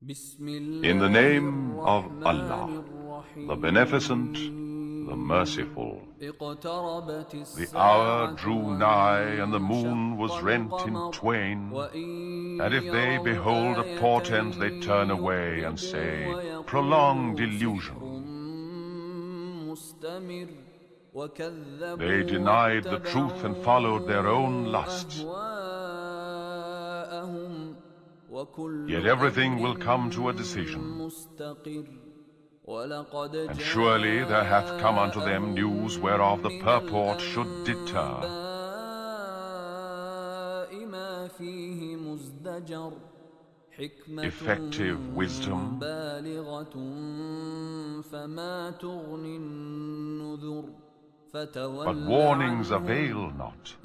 In the name of Allah, the Beneficent, the Merciful. The hour drew nigh, and the moon was rent in twain. And if they behold a portent, they turn away and say, prolonged illusion. They denied the truth and followed their own lusts. Yet everything will come to a decision. And surely there hath come unto them news whereof the purport should deter. Effective wisdom. But warnings avail not.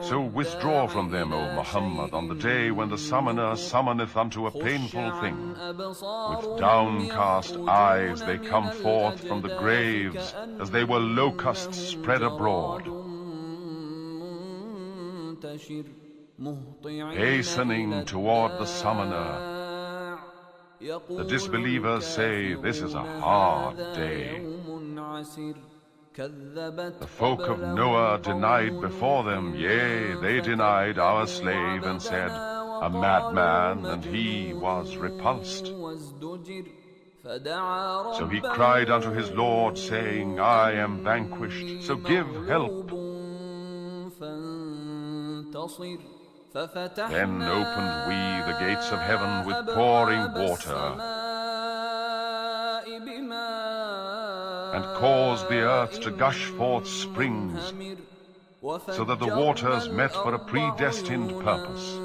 So withdraw from them, O Muhammad, on the day when the summoner summoneth unto a painful thing. With downcast eyes they come forth from the graves, as they were locusts spread abroad. Hastening toward the summoner, the disbelievers say, this is a hard day. The folk of Noah denied before them, yea, they denied our slave, and said, a madman, and he was repulsed. So he cried unto his Lord, saying, I am vanquished, so give help. Then opened we the gates of heaven with pouring water, and caused the earth to gush forth springs, so that the waters met for a predestined purpose.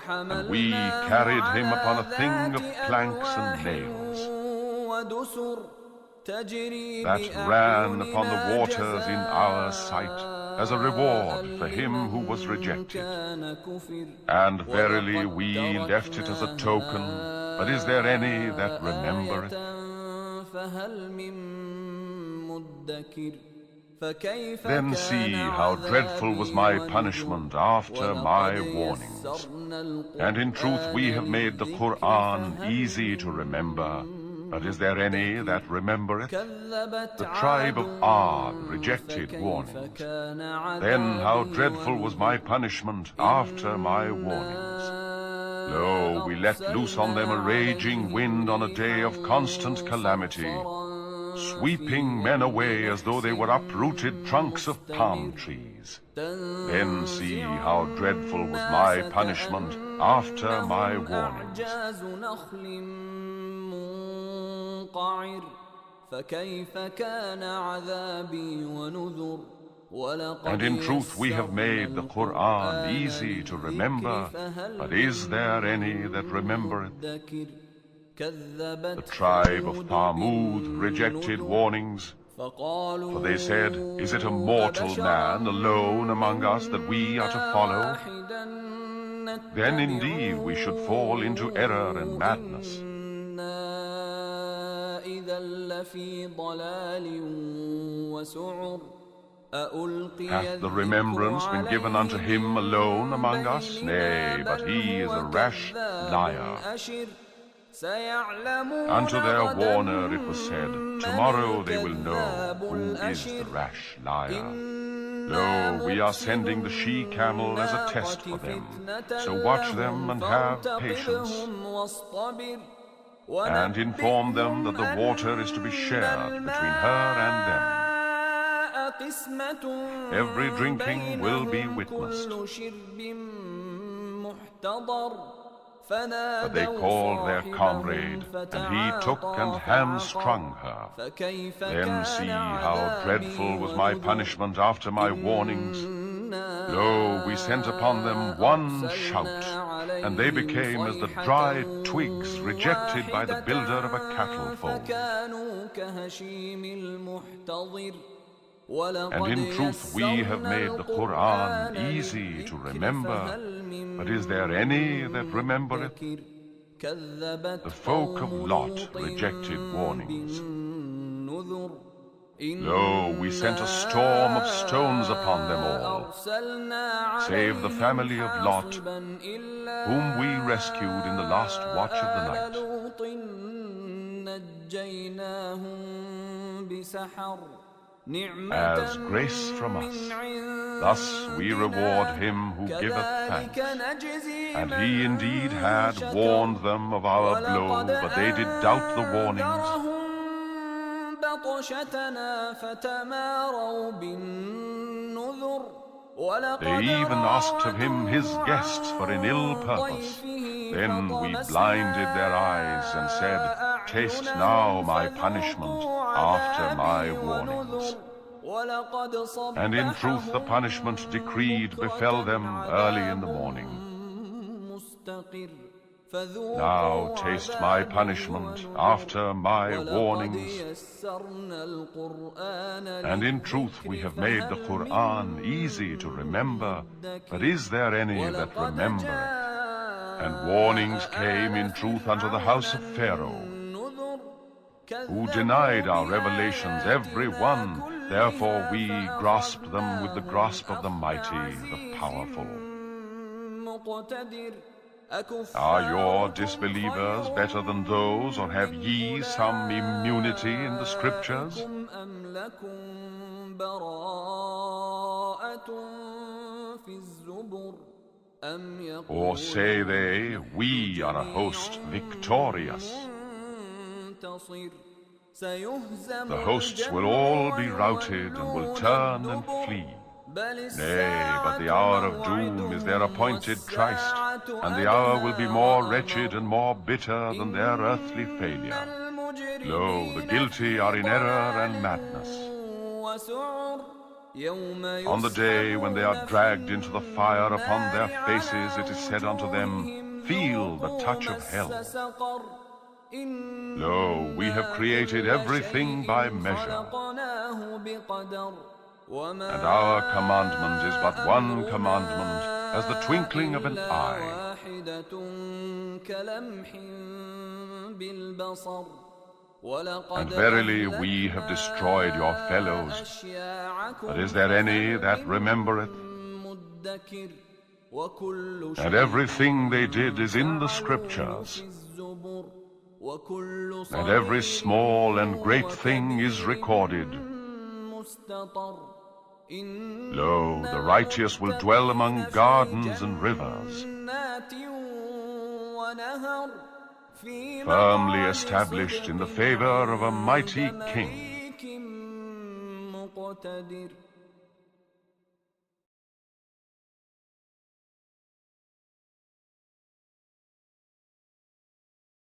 And we carried him upon a thing of planks and nails, that ran upon the waters in our sight, as a reward for him who was rejected. And verily we left it as a token, but is there any that remembereth? Then see how dreadful was my punishment after my warnings. And in truth we have made the Qur'an easy to remember, but is there any that remembereth? The tribe of Ad rejected warnings. Then how dreadful was my punishment after my warnings. Lo, we let loose on them a raging wind on a day of constant calamity, sweeping men away as though they were uprooted trunks of palm trees. Then see how dreadful was my punishment after my warnings. And in truth we have made the Qur'an easy to remember, but is there any that remembereth? The tribe of Thamud rejected warnings, for they said, is it a mortal man alone among us that we are to follow? Then indeed we should fall into error and madness. Hath the remembrance been given unto him alone among us? Nay, but he is a rash liar. Unto their warner it was said, tomorrow they will know who is the rash liar. Lo, we are sending the she-camel as a test for them, so watch them and have patience. And inform them that the water is to be shared between her and them. Every drinking will be witnessed. But they called their comrade, and he took and hamstrung her. Then see how dreadful was my punishment after my warnings. Lo, we sent upon them one shout, and they became as the dry twigs rejected by the builder of a cattle fold. And in truth we have made the Qur'an easy to remember, but is there any that remembereth? The folk of Lot rejected warnings. Lo, we sent a storm of stones upon them all, save the family of Lot, whom we rescued in the last watch of the night. As grace from us, thus we reward him who giveth thanks. And he indeed had warned them of our blow, but they did doubt the warnings. They even asked of him his guests for an ill purpose. Then we blinded their eyes and said, Taste now my punishment after my warnings. And in truth the punishment decreed befell them early in the morning. Now taste my punishment after my warnings. And in truth we have made the Qur'an easy to remember, but is there any that remember? And warnings came in truth unto the house of Pharaoh, who denied our revelations every one. Therefore we grasp them with the grasp of the mighty, the powerful. Are your disbelievers better than those, or have ye some immunity in the scriptures? Or say they, we are a host victorious? The hosts will all be routed and will turn and flee. Nay, but the hour of doom is their appointed tryst, and the hour will be more wretched and more bitter than their earthly failure. Lo, the guilty are in error and madness. On the day when they are dragged into the fire upon their faces, it is said unto them, Feel the touch of hell. Lo, we have created everything by measure. And our commandment is but one commandment, as the twinkling of an eye. And verily we have destroyed your fellows, but is there any that remembereth? And everything they did is in the scriptures, and every small and great thing is recorded. Lo, the righteous will dwell among gardens and rivers, firmly established in the favor of a mighty king.